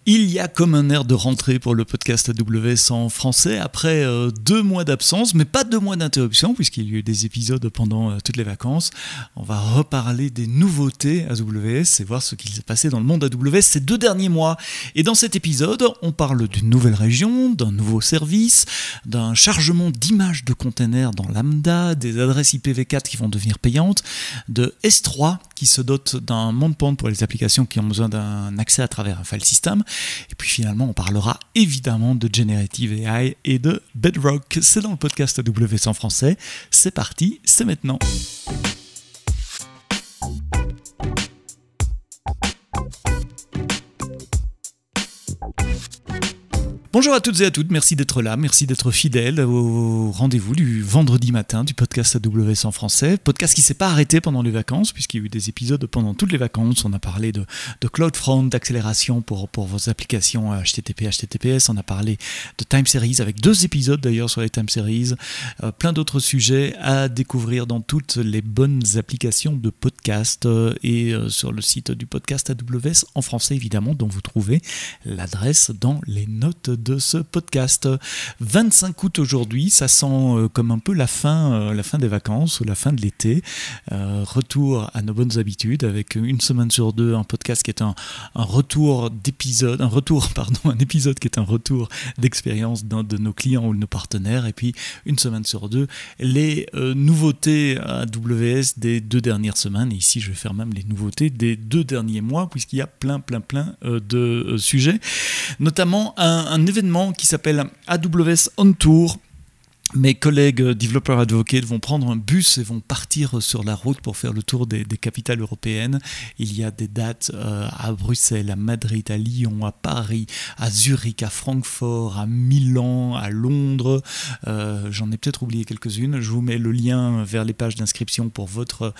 Il y a comme un air de rentrée pour le podcast AWS en français après 2 mois d'absence, mais pas 2 mois d'interruption puisqu'il y a eu des épisodes pendant toutes les vacances. On va reparler des nouveautés AWS et voir ce qui s'est passé dans le monde AWS ces 2 derniers mois. Et dans cet épisode, on parle d'une nouvelle région, d'un nouveau service, d'un chargement d'images de containers dans Lambda, des adresses IPv4 qui vont devenir payantes, de S3 qui se dote d'un endpoint pour les applications qui ont besoin d'un accès à travers un file system. Et puis finalement, on parlera évidemment de Generative AI et de Bedrock. C'est dans le podcast AWS en français. C'est parti, c'est maintenant. Bonjour à toutes et à toutes, merci d'être là, merci d'être fidèles au rendez-vous du vendredi matin du podcast AWS en français. Podcast qui ne s'est pas arrêté pendant les vacances, puisqu'il y a eu des épisodes pendant toutes les vacances. On a parlé de CloudFront, d'accélération pour vos applications HTTP, HTTPS. On a parlé de Time Series, avec 2 épisodes d'ailleurs sur les Time Series. Plein d'autres sujets à découvrir dans toutes les bonnes applications de podcast et sur le site du podcast AWS en français évidemment, dont vous trouvez l'adresse dans les notes de ce podcast. 25 août aujourd'hui, ça sent comme un peu la fin des vacances ou la fin de l'été. Retour à nos bonnes habitudes avec une semaine sur 2 un podcast qui est un épisode qui est un retour d'expérience d'un de nos clients ou de nos partenaires, et puis une semaine sur 2 les nouveautés AWS des 2 dernières semaines, et ici je vais faire même les nouveautés des 2 derniers mois puisqu'il y a plein de sujets, notamment un événement qui s'appelle AWS On Tour. Mes collègues Developer Advocate vont prendre un bus et vont partir sur la route pour faire le tour des capitales européennes. Il y a des dates à Bruxelles, à Madrid, à Lyon, à Paris, à Zurich, à Francfort, à Milan, à Londres. J'en ai peut-être oublié quelques-unes. Je vous mets le lien vers les pages d'inscription pour votre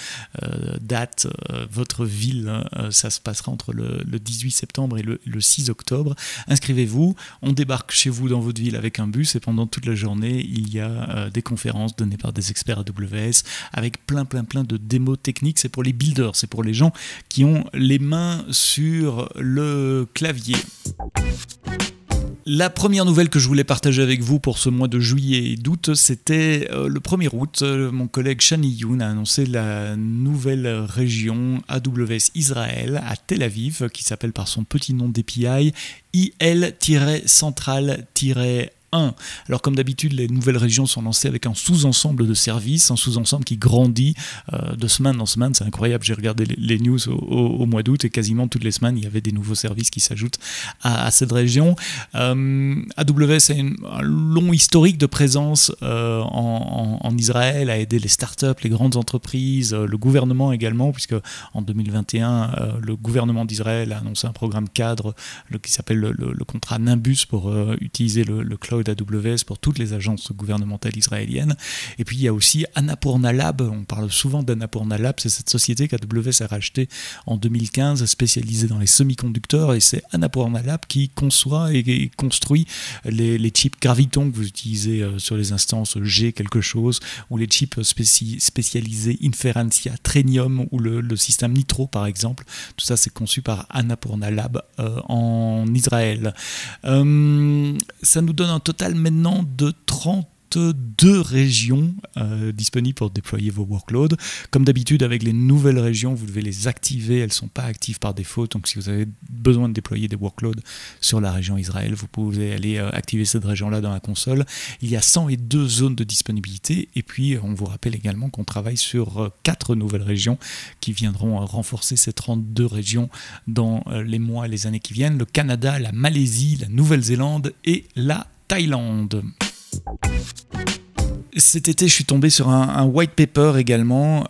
date, votre ville. Ça se passera entre le 18 septembre et le 6 octobre. Inscrivez-vous. On débarque chez vous dans votre ville avec un bus et pendant toute la journée, il y a des conférences données par des experts AWS avec plein de démos techniques. C'est pour les builders, c'est pour les gens qui ont les mains sur le clavier. La première nouvelle que je voulais partager avec vous pour ce mois de juillet et d'août, c'était le 1er août. Mon collègue Shani Yoon a annoncé la nouvelle région AWS Israël à Tel Aviv, qui s'appelle par son petit nom d'API IL-Central-1. Alors comme d'habitude, les nouvelles régions sont lancées avec un sous-ensemble de services, un sous-ensemble qui grandit de semaine en semaine. C'est incroyable, j'ai regardé les news au mois d'août et quasiment toutes les semaines, il y avait des nouveaux services qui s'ajoutent à cette région. AWS a un long historique de présence en Israël, a aidé les startups, les grandes entreprises, le gouvernement également, puisque en 2021, le gouvernement d'Israël a annoncé un programme cadre qui s'appelle le contrat Nimbus pour utiliser le cloud AWS pour toutes les agences gouvernementales israéliennes. Et puis il y a aussi Annapurna Lab. On parle souvent d'Annapurna Lab, c'est cette société qu'AWS a rachetée en 2015, spécialisée dans les semi-conducteurs, et c'est Annapurna Lab qui conçoit et construit les chips Graviton que vous utilisez sur les instances G quelque chose, ou les chips spécialisés Inferentia, Trenium ou le système Nitro par exemple. Tout ça c'est conçu par Annapurna Lab en Israël. Ça nous donne un total maintenant de 32 régions disponibles pour déployer vos workloads. Comme d'habitude, avec les nouvelles régions, vous devez les activer. Elles ne sont pas actives par défaut. Donc, si vous avez besoin de déployer des workloads sur la région Israël, vous pouvez aller activer cette région-là dans la console. Il y a 102 zones de disponibilité. Et puis, on vous rappelle également qu'on travaille sur 4 nouvelles régions qui viendront renforcer ces 32 régions dans les mois et les années qui viennent. Le Canada, la Malaisie, la Nouvelle-Zélande et la Thaïlande. Cet été, je suis tombé sur un white paper également,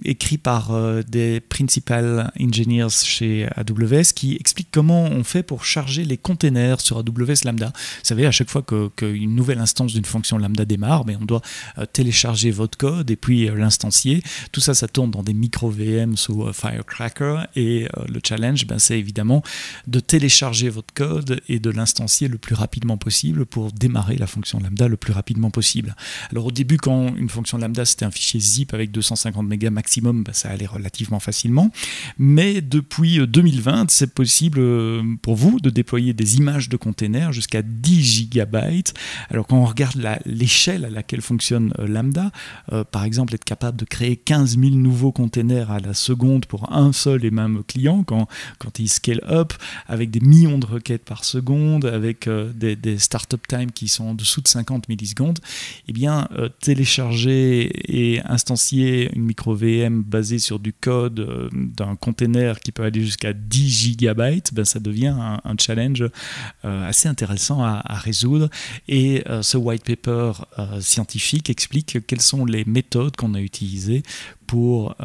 écrit par des principal engineers chez AWS, qui explique comment on fait pour charger les containers sur AWS Lambda. Vous savez, à chaque fois qu'une nouvelle instance d'une fonction Lambda démarre, on doit télécharger votre code et puis l'instancier. Tout ça, ça tourne dans des micro-VM sous Firecracker, et le challenge, c'est évidemment de télécharger votre code et de l'instancier le plus rapidement possible pour démarrer la fonction Lambda le plus rapidement possible. possible. Alors au début, quand une fonction lambda c'était un fichier zip avec 250 mégas maximum, ça allait relativement facilement, mais depuis 2020 c'est possible pour vous de déployer des images de containers jusqu'à 10 gigabytes. Alors quand on regarde l'échelle à laquelle fonctionne lambda, par exemple être capable de créer 15 000 nouveaux containers à la seconde pour un seul et même client quand il scale up, avec des millions de requêtes par seconde, avec des startup time qui sont en dessous de 50 millisecondes, eh bien télécharger et instancier une micro VM basée sur du code d'un container qui peut aller jusqu'à 10 gigabytes, ça devient un challenge assez intéressant à résoudre. Et ce white paper scientifique explique quelles sont les méthodes qu'on a utilisées pour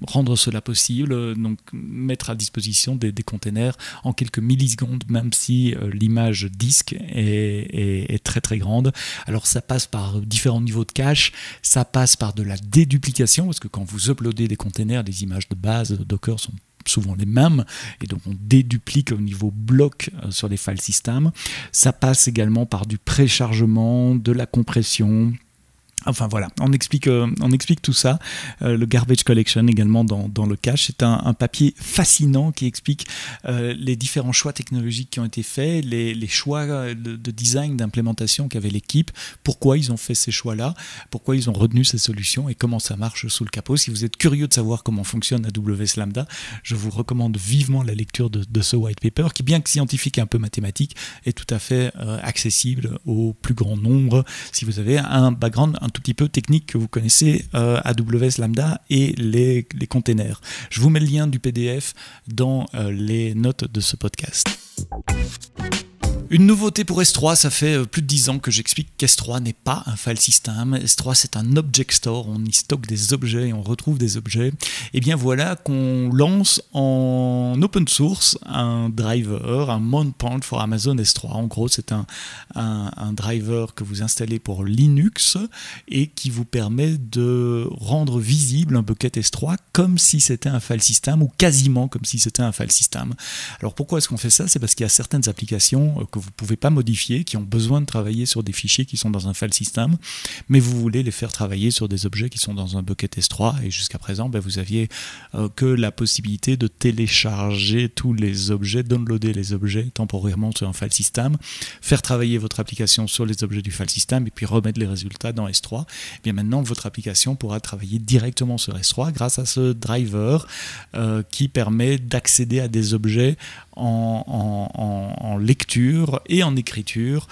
rendre cela possible, donc mettre à disposition des containers en quelques millisecondes, même si l'image disque est très très grande. Alors ça passe par différents niveaux de cache, ça passe par de la déduplication, parce que quand vous uploadez des containers, les images de base de Docker sont souvent les mêmes, et donc on déduplique au niveau bloc sur les file systems. Ça passe également par du préchargement, de la compression. Enfin voilà, on explique tout ça. Le Garbage Collection également dans le cache. C'est un papier fascinant qui explique les différents choix technologiques qui ont été faits, les choix de design, d'implémentation qu'avait l'équipe, pourquoi ils ont fait ces choix-là, pourquoi ils ont retenu ces solutions et comment ça marche sous le capot. Si vous êtes curieux de savoir comment fonctionne AWS Lambda, je vous recommande vivement la lecture de ce white paper qui, bien que scientifique et un peu mathématique, est tout à fait accessible au plus grand nombre si vous avez un background un tout petit peu technique, que vous connaissez AWS Lambda et les containers. Je vous mets le lien du PDF dans les notes de ce podcast. Une nouveauté pour S3, ça fait plus de 10 ans que j'explique qu'S3 n'est pas un file system. S3 c'est un object store, on y stocke des objets et on retrouve des objets. Et bien voilà qu'on lance en open source un driver, un mount point for Amazon S3. En gros c'est un driver que vous installez pour Linux et qui vous permet de rendre visible un bucket S3 comme si c'était un file system ou quasiment comme si c'était un file system. Alors pourquoi est-ce qu'on fait ça? C'est parce qu'il y a certaines applications que vous ne pouvez pas modifier, qui ont besoin de travailler sur des fichiers qui sont dans un file system, mais vous voulez les faire travailler sur des objets qui sont dans un bucket S3, et jusqu'à présent, vous aviez que la possibilité de télécharger tous les objets, downloader les objets temporairement sur un file system, faire travailler votre application sur les objets du file system, et puis remettre les résultats dans S3. Et bien maintenant, votre application pourra travailler directement sur S3 grâce à ce driver qui permet d'accéder à des objets en lecture et en écriture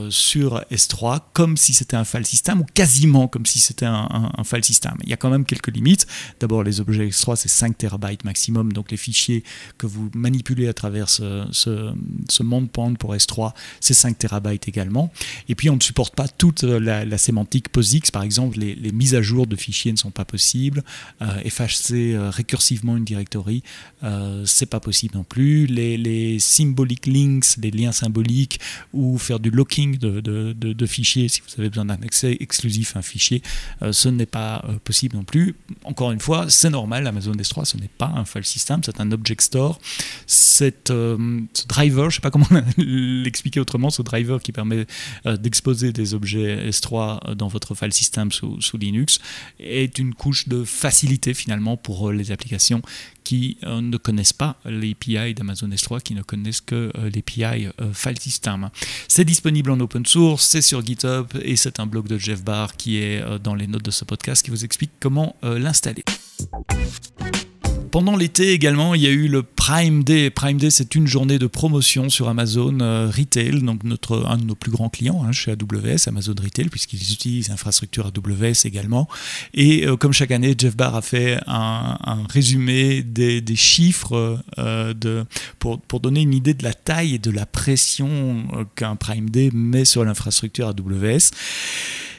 sur S3 comme si c'était un file system ou quasiment comme si c'était un file system. Il y a quand même quelques limites. D'abord, les objets S3 c'est 5 TB maximum, donc les fichiers que vous manipulez à travers ce mount point pour S3 c'est 5 TB également. Et puis on ne supporte pas toute la sémantique POSIX, par exemple les mises à jour de fichiers ne sont pas possibles, effacer récursivement une directory c'est pas possible non plus, les symbolic links, les liens symboliques, ou faire du locking de fichiers si vous avez besoin d'un accès exclusif à un fichier, ce n'est pas possible non plus. Encore une fois, c'est normal, Amazon S3 ce n'est pas un file system, c'est un object store. Ce driver, je ne sais pas comment l'expliquer autrement, ce driver qui permet d'exposer des objets S3 dans votre file system sous Linux est une couche de facilité finalement pour les applications qui ne connaissent pas l'API d'Amazon S3, qui ne connaissent que l'API file system. C'est disponible en open source, c'est sur GitHub et c'est un blog de Jeff Barr qui est dans les notes de ce podcast qui vous explique comment l'installer. Pendant l'été également, il y a eu le Prime Day. Prime Day, c'est une journée de promotion sur Amazon Retail, donc un de nos plus grands clients chez AWS, Amazon Retail, puisqu'ils utilisent l'infrastructure AWS également. Et comme chaque année, Jeff Barr a fait un résumé des chiffres pour donner une idée de la taille et de la pression qu'un Prime Day met sur l'infrastructure AWS.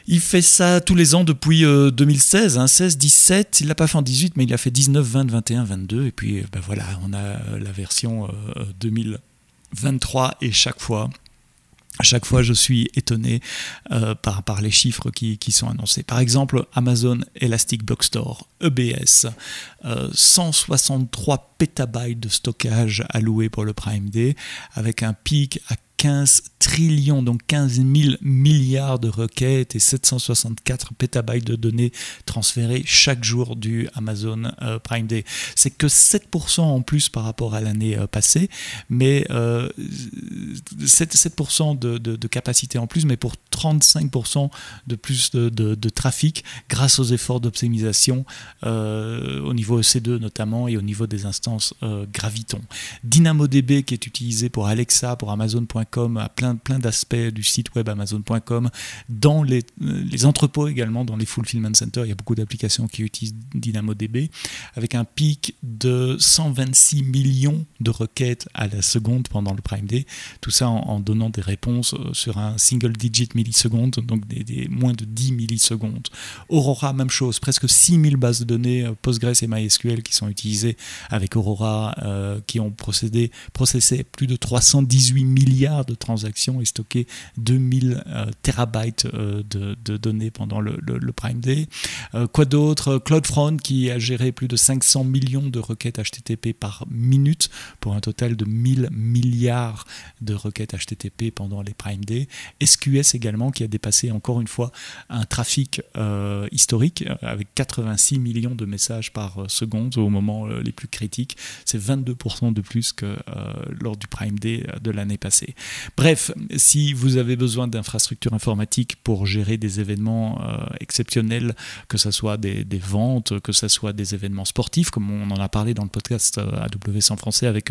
Il fait ça tous les ans depuis 2016, 16, 17, il ne l'a pas fait en 18, mais il a fait 19, 20, 21, 22, et puis voilà, on a la version 2023, et à chaque fois, je suis étonné par les chiffres qui sont annoncés. Par exemple, Amazon Elastic Block Store, EBS, 163 pétabytes de stockage alloués pour le Prime Day, avec un pic à 15 trillions, donc 15 000 milliards de requêtes et 764 pétabytes de données transférées chaque jour du Amazon Prime Day. C'est que 7% en plus par rapport à l'année passée, mais 7% de capacité en plus, mais pour 35% de plus de trafic grâce aux efforts d'optimisation au niveau EC2 notamment et au niveau des instances Graviton. DynamoDB qui est utilisé pour Alexa, pour Amazon.com, à plein d'aspects du site web Amazon.com, dans les entrepôts également, dans les fulfillment centers, il y a beaucoup d'applications qui utilisent DynamoDB, avec un pic de 126 millions de requêtes à la seconde pendant le Prime Day, tout ça en donnant des réponses sur un single digit milliseconde, donc des moins de 10 millisecondes. Aurora, même chose, presque 6000 bases de données Postgres et MySQL qui sont utilisées avec Aurora, qui ont processé plus de 318 milliards de transactions et stocké 2000 terabytes de données pendant le Prime Day. Quoi d'autre? CloudFront qui a géré plus de 500 millions de requêtes HTTP par minute pour un total de 1000 milliards de requêtes HTTP pendant les Prime Day. SQS également qui a dépassé encore une fois un trafic historique avec 86 millions de messages par seconde au moment les plus critiques. C'est 22% de plus que lors du Prime Day de l'année passée. Bref, si vous avez besoin d'infrastructures informatiques pour gérer des événements exceptionnels, que ce soit des ventes, que ce soit des événements sportifs, comme on en a parlé dans le podcast AWS en français avec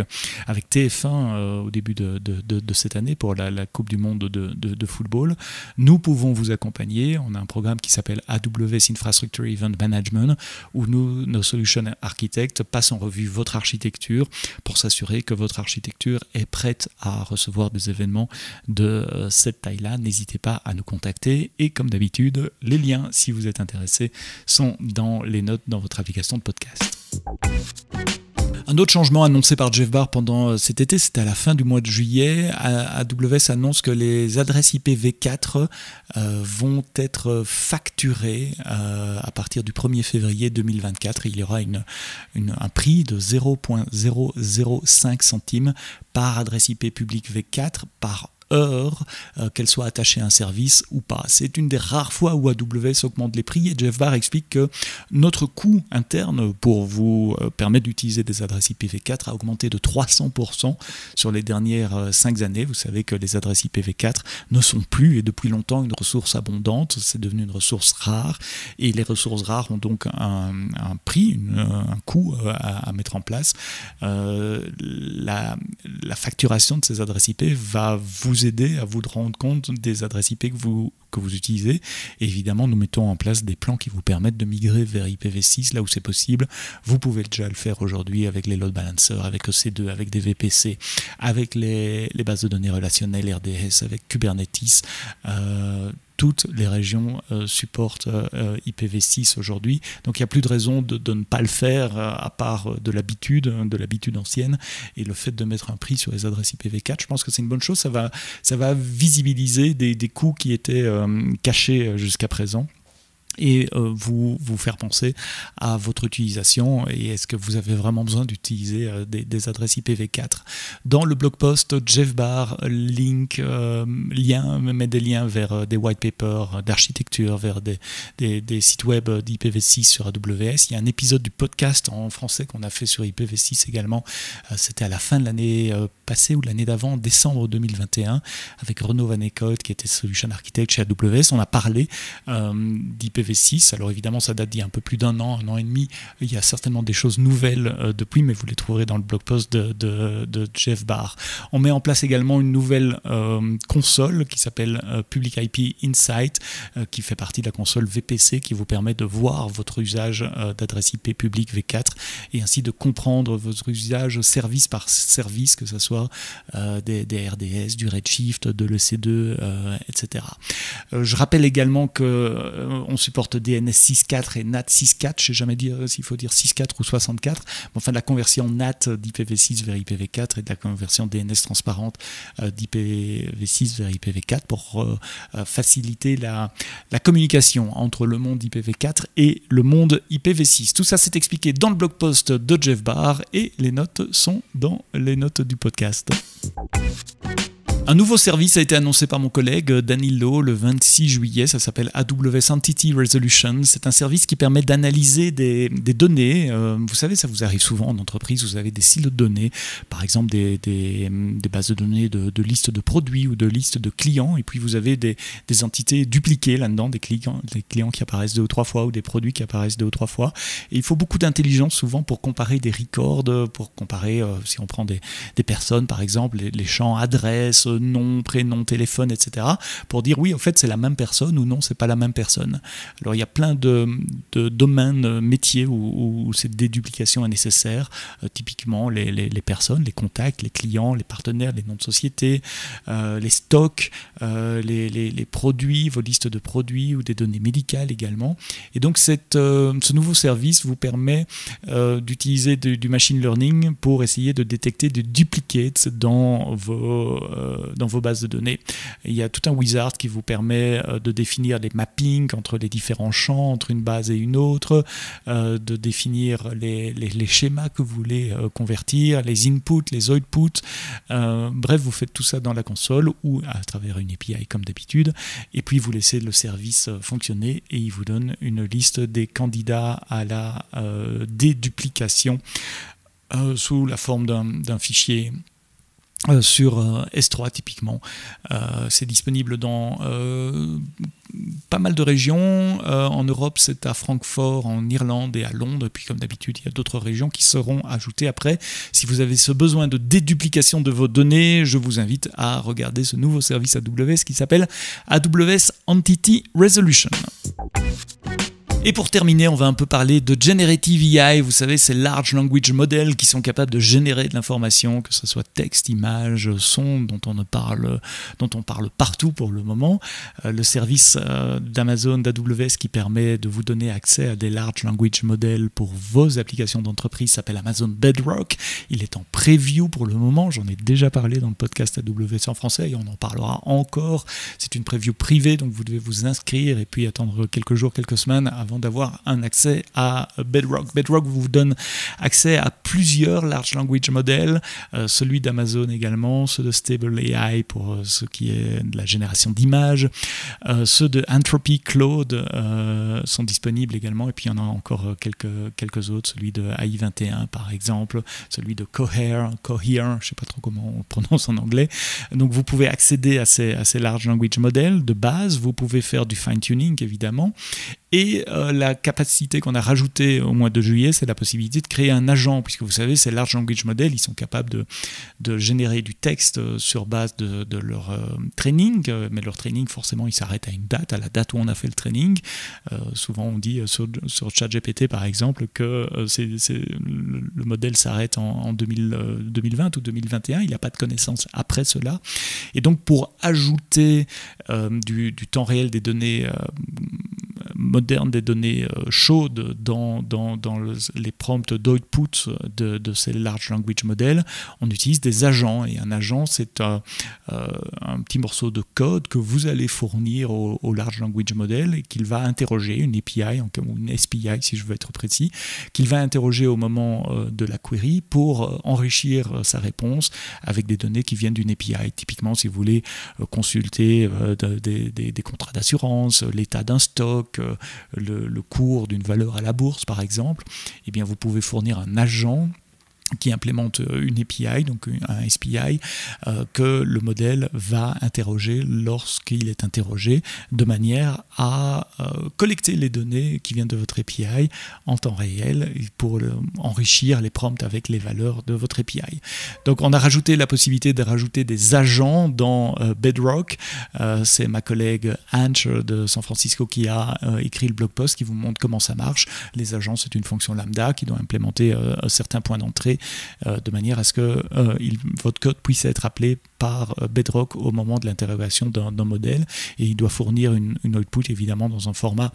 TF1 au début de cette année pour la Coupe du Monde de football, nous pouvons vous accompagner. On a un programme qui s'appelle AWS Infrastructure Event Management où nos solution architectes passent en revue votre architecture pour s'assurer que votre architecture est prête à recevoir des événements de cette taille-là. N'hésitez pas à nous contacter et comme d'habitude, les liens, si vous êtes intéressé, sont dans les notes dans votre application de podcast. Un autre changement annoncé par Jeff Barr pendant cet été, c'était à la fin du mois de juillet. AWS annonce que les adresses IPv4 vont être facturées à partir du 1er février 2024. Il y aura un prix de 0,005 centimes par adresse IP publique V4 par heure, qu'elle soit attachée à un service ou pas. C'est une des rares fois où AWS augmente les prix et Jeff Barr explique que notre coût interne pour vous permettre d'utiliser des adresses IPv4 a augmenté de 300% sur les dernières 5 années. Vous savez que les adresses IPv4 ne sont plus et depuis longtemps une ressource abondante, c'est devenu une ressource rare et les ressources rares ont donc un prix, un coût à mettre en place. La facturation de ces adresses IP va vous aider à vous rendre compte des adresses IP que vous utilisez. Et évidemment, nous mettons en place des plans qui vous permettent de migrer vers IPv6 là où c'est possible. Vous pouvez déjà le faire aujourd'hui avec les load balancers, avec EC2, avec des VPC, avec les bases de données relationnelles RDS, avec Kubernetes. Toutes les régions supportent IPv6 aujourd'hui, donc il n'y a plus de raison de ne pas le faire à part de l'habitude ancienne et le fait de mettre un prix sur les adresses IPv4, je pense que c'est une bonne chose, ça va visibiliser des coûts qui étaient cachés jusqu'à présent. Et vous faire penser à votre utilisation et est-ce que vous avez vraiment besoin d'utiliser des adresses IPv4. Dans le blog post, Jeff Barr met des liens vers des white papers d'architecture, vers des sites web d'IPv6 sur AWS. Il y a un épisode du podcast en français qu'on a fait sur IPv6 également. C'était à la fin de l'année passée ou l'année d'avant, en décembre 2021, avec Renaud Van Eekhout qui était Solution Architect chez AWS. On a parlé d'IPv6. Alors évidemment ça date d'il y a un peu plus d'un an et demi, il y a certainement des choses nouvelles depuis, mais vous les trouverez dans le blog post de Jeff Barr. On met en place également une nouvelle console qui s'appelle Public IP Insight, qui fait partie de la console VPC qui vous permet de voir votre usage d'adresse IP publique V4 et ainsi de comprendre votre usage service par service, que ce soit des RDS, du Redshift, de l'EC2, etc. Je rappelle également qu'on supporte DNS 6.4 et NAT 6.4, je ne sais jamais dire s'il faut dire 6.4 ou 64, mais enfin de la conversion NAT d'IPv6 vers IPv4 et de la conversion DNS transparente d'IPv6 vers IPv4 pour faciliter la communication entre le monde IPv4 et le monde IPv6. Tout ça c'est expliqué dans le blog post de Jeff Barr et les notes sont dans les notes du podcast. Un nouveau service a été annoncé par mon collègue Danilo le 26 juillet, ça s'appelle AWS Entity Resolution. C'est un service qui permet d'analyser des données. Vous savez, ça vous arrive souvent en entreprise, vous avez des silos de données, par exemple des bases de données de listes de produits ou de listes de clients, et puis vous avez des entités dupliquées là-dedans, des clients qui apparaissent 2 ou 3 fois ou des produits qui apparaissent 2 ou 3 fois. Et il faut beaucoup d'intelligence souvent pour comparer des records, pour comparer, si on prend des personnes par exemple, les champs adresse, nom, prénom, téléphone, etc. pour dire oui, en fait, c'est la même personne ou non, c'est pas la même personne. Alors, il y a plein de domaines métiers où cette déduplication est nécessaire. Typiquement, les personnes, les contacts, les clients, les partenaires, les noms de société, les stocks, les produits, vos listes de produits ou des données médicales également. Et donc, ce nouveau service vous permet d'utiliser du machine learning pour essayer de détecter des duplicates dans vos bases de données. Il y a tout un wizard qui vous permet de définir les mappings entre les différents champs, entre une base et une autre, de définir les schémas que vous voulez convertir, les inputs, les outputs. Bref, vous faites tout ça dans la console ou à travers une API comme d'habitude, et puis vous laissez le service fonctionner et il vous donne une liste des candidats à la déduplication sous la forme d'un fichier sur S3 typiquement. C'est disponible dans pas mal de régions. En Europe, c'est à Francfort, en Irlande et à Londres. Et puis comme d'habitude, il y a d'autres régions qui seront ajoutées après. Si vous avez ce besoin de déduplication de vos données, je vous invite à regarder ce nouveau service AWS qui s'appelle AWS Entity Resolution. Et pour terminer, on va un peu parler de Generative AI. Vous savez, ces Large Language Models qui sont capables de générer de l'information, que ce soit texte, image, son, dont on parle partout pour le moment. Le service d'Amazon, d'AWS qui permet de vous donner accès à des Large Language Models pour vos applications d'entreprise s'appelle Amazon Bedrock. Il est en preview pour le moment. J'en ai déjà parlé dans le podcast AWS en français et on en parlera encore. C'est une preview privée, donc vous devez vous inscrire et puis attendre quelques jours, quelques semaines avant d'avoir un accès à Bedrock. Bedrock vous donne accès à plusieurs Large Language Models, celui d'Amazon également, ceux de Stable AI pour ce qui est de la génération d'images, ceux de Anthropy Claude sont disponibles également, et puis il y en a encore quelques autres, celui de AI21 par exemple, celui de Cohere, je ne sais pas trop comment on prononce en anglais. Donc vous pouvez accéder à ces Large Language Models de base, vous pouvez faire du fine-tuning évidemment, et la capacité qu'on a rajoutée au mois de juillet, c'est la possibilité de créer un agent, puisque vous savez, ces Large Language Models, ils sont capables de générer du texte sur base de leur training, mais leur training, forcément, il s'arrête à une date, à la date où on a fait le training. Souvent, on dit sur ChatGPT, par exemple, que le modèle s'arrête en 2020 ou 2021, il n'y a pas de connaissances après cela. Et donc, pour ajouter du temps réel des données moderne, des données chaudes dans les prompts d'output de ces Large Language Models, on utilise des agents. Et un agent, c'est un petit morceau de code que vous allez fournir au Large Language Model et qu'il va interroger, une API, ou une SPI si je veux être précis, qu'il va interroger au moment de la query pour enrichir sa réponse avec des données qui viennent d'une API. Typiquement, si vous voulez consulter des contrats d'assurance, l'état d'un stock, le cours d'une valeur à la bourse par exemple, eh bien vous pouvez fournir un agent qui implémente une API, donc un SPI, que le modèle va interroger lorsqu'il est interrogé, de manière à collecter les données qui viennent de votre API en temps réel pour enrichir les prompts avec les valeurs de votre API. Donc on a rajouté la possibilité de rajouter des agents dans Bedrock. C'est ma collègue Ange de San Francisco qui a écrit le blog post qui vous montre comment ça marche. Les agents, c'est une fonction lambda qui doit implémenter certains points d'entrée de manière à ce que votre code puisse être appelé par Bedrock au moment de l'interrogation d'un modèle, et il doit fournir une output évidemment dans un format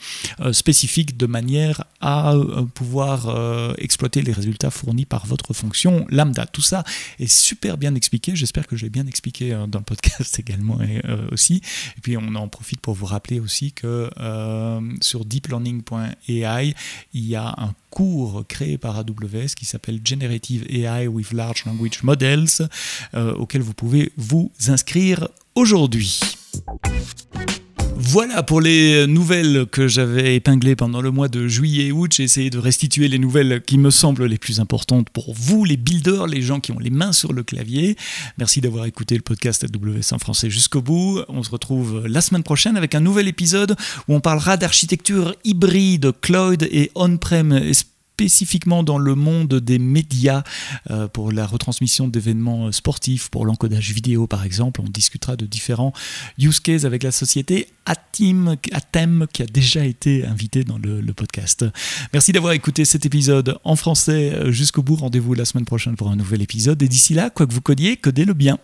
spécifique de manière à pouvoir exploiter les résultats fournis par votre fonction lambda. Tout ça est super bien expliqué, j'espère que je l'ai bien expliqué dans le podcast également aussi, et puis on en profite pour vous rappeler aussi que sur deeplearning.ai il y a un cours créé par AWS qui s'appelle Generative AI with Large Language Models auquel vous pouvez vous inscrire aujourd'hui. Voilà pour les nouvelles que j'avais épinglées pendant le mois de juillet et août. J'ai essayé de restituer les nouvelles qui me semblent les plus importantes pour vous, les builders, les gens qui ont les mains sur le clavier. Merci d'avoir écouté le podcast AWS en français jusqu'au bout. On se retrouve la semaine prochaine avec un nouvel épisode où on parlera d'architecture hybride, cloud et on-prem, spécifiquement dans le monde des médias, pour la retransmission d'événements sportifs, pour l'encodage vidéo par exemple. On discutera de différents use cases avec la société Atem qui a déjà été invitée dans le podcast. Merci d'avoir écouté cet épisode en français jusqu'au bout. Rendez-vous la semaine prochaine pour un nouvel épisode. Et d'ici là, quoi que vous codiez, codez-le bien.